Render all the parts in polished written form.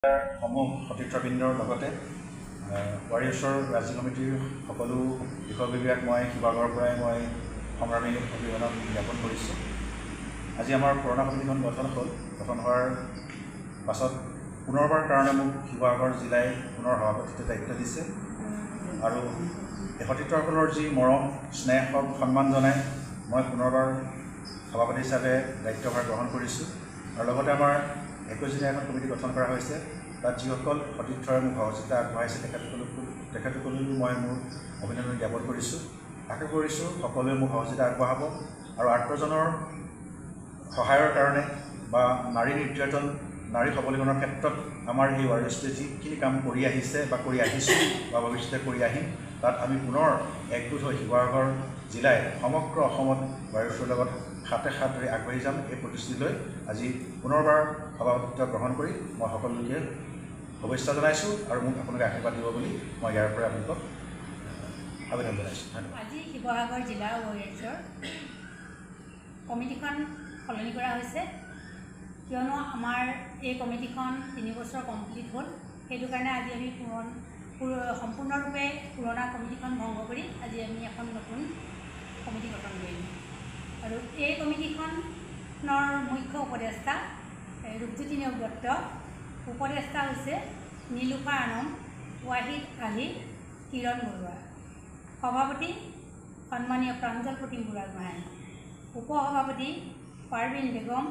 সমূহ সতীৰ্থবৃন্দৰ লগতে ৱাৰিয়ৰ্ছৰ ৰাজ্যিক কমিটিৰ সকলো বিষয়ববীয়াক মই শিৱসাগৰৰ পৰাই মই সংগ্ৰামী অভিবাদন জ্ঞাপন কৰিছোঁ। আজি আমাৰ পুৰণা সমিতিখন গঠন হ'ল। গঠন হোৱাৰ পাছত পুনৰবাৰ কাৰণে মোক শিৱসাগৰ জিলাই পুনৰ সভাপতিত্বৰ দায়িত্ব দিছে আৰু এই সতীৰ্থসকলৰ যি মৰম স্নেহ সন্মান জনাই মই পুনৰবাৰ সভাপতি হিচাপে দায়িত্বভাৰ গ্ৰহণ কৰিছোঁ আৰু লগতে আমাৰ 21 দিনীয়া এখন কমিটি গঠন কৰা হৈছে। তাত যিসকল সতীৰ্থৰে মোক সহযোগিতা আগবঢ়াইছে তেখেতসকলকো মই মোৰ অভিনন্দন জ্ঞাপন কৰিছোঁ। আশা কৰিছোঁ সকলোৱে মোক সহযোগিতা আগবঢ়াব আৰু আৰ্তজনৰ সহায়ৰ কাৰণে বা নাৰী নিৰ্যাতন নাৰী সবলীকৰণৰ ক্ষেত্ৰত আমাৰ এই ৱাৰিয়ৰ্ছটোৱে যিখিনি কাম কৰি আহিছে বা কৰি আহিছোঁ বা ভৱিষ্যতে কৰি আহিম, তাত আমি পুনৰ একগোট হৈ শিৱসাগৰ জিলাই সমগ্ৰ অসমত ৱাৰিয়ৰ্ছৰ লগত হাতে হাত ধৰি আগবাঢ়ি যাম। এই প্ৰতিশ্ৰুতি লৈ আজি পুনৰবাৰ সভাপতিত্ব গ্ৰহণ কৰি মই সকলোকে শুভেচ্ছা জনাইছোঁ আৰু মোক আপোনালোকে আশীৰ্বাদ দিব বুলি মই ইয়াৰ পৰা আপোনালোকক আবেদন জনাইছোঁ। ধন্যবাদ। আজি শিৱসাগৰ জিলা ৱাৰিয়ৰ্ছৰ কমিটিখন সলনি কৰা হৈছে, কিয়নো আমাৰ এই কমিটিখন 3 বছৰ কমপ্লিট হ'ল। সেইটো কাৰণে আজি আমি সম্পূৰ্ণৰূপে পুৰণা কমিটিখন ভংগ কৰি আজি আমি এখন নতুন কমিটি গঠন কৰিম আৰু এই কমিটিখনৰ মুখ্য উপদেষ্টা ৰূপজ্যোতি নেওগ দত্ত, উপদেষ্টা হৈছে নীলোফাৰ আনম, ৱাহিদ আলী, কিৰণ বৰুৱা, সভাপতি সন্মানীয় প্ৰাঞ্জল প্ৰতিম বুঢ়াগোহাঁই, উপসভাপতি পাৰবিন বেগম,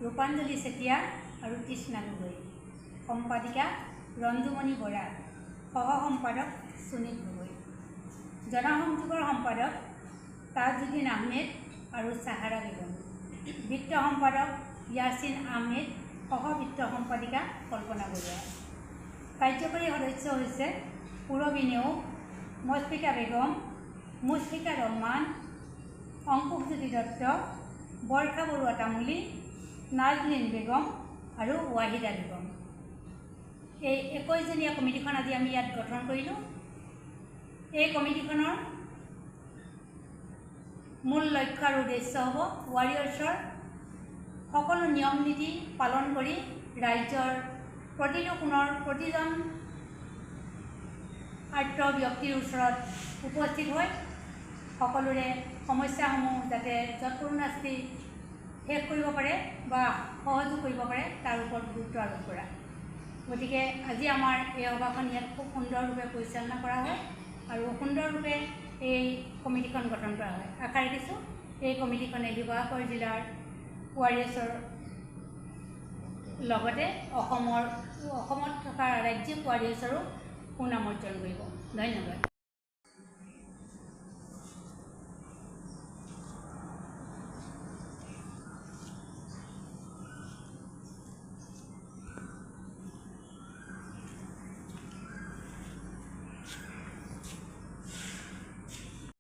ৰূপাঞ্জলি চেতিয়া আৰু কৃষ্ণা গগৈ, সম্পাদিকা ৰঞ্জুমণি বৰা, সহ সম্পাদক সুনীল গগৈ, জনসংযোগৰ সম্পাদক তাজুদ্দিন আহমেদ আৰু চাহাৰা বেগম, বিত্ত সম্পাদক ইয়াছিন আহমেদ, সহ বিত্ত সম্পাদিকা কল্পনা বৰুৱা। কাৰ্যকৰী সদস্য হৈছে পুৰবী নেওগ, মুশফিকা বেগম, মুশফিকা ৰহমান, অংকুশজ্যোতি দত্ত, বৰ্ষা বৰুৱা তামুলী, নাজনীন বেগম আৰু ৱাহিদা বেগম। এই 21 জনীয়া কমিটিখন আজি আমি ইয়াত গঠন কৰিলোঁ। এই কমিটিখনৰ মূল লক্ষ্য আৰু উদ্দেশ্য হ'ব ৱাৰিয়ৰ্ছৰ সকলো নিয়ম নীতি পালন কৰি ৰাজ্যৰ প্ৰতিটো কোণৰ প্ৰতিজন আৰ্ত ব্যক্তিৰ ওচৰত উপস্থিত হৈ সকলোৰে সমস্যাসমূহ যাতে যৎপৰোনাস্তি শেষ কৰিব পাৰে বা সহযোগ কৰিব পাৰে তাৰ ওপৰত গুৰুত্ব আৰোপ কৰা। গতিকে আজি আমাৰ এই সভাখন ইয়াত খুব সুন্দৰৰূপে পৰিচালনা কৰা হয় আৰু সুন্দৰৰূপে এই কমিটিখন গঠন কৰা হয়। আশা ৰাখিছোঁ এই কমিটিখনে শিৱসাগৰ জিলাৰ ৱাৰিয়ৰ্ছৰ লগতে অসমত থকা ৰাজ্যিক ৱাৰিয়ৰ্ছৰো সুনাম অৰ্জন কৰিব। ধন্যবাদ।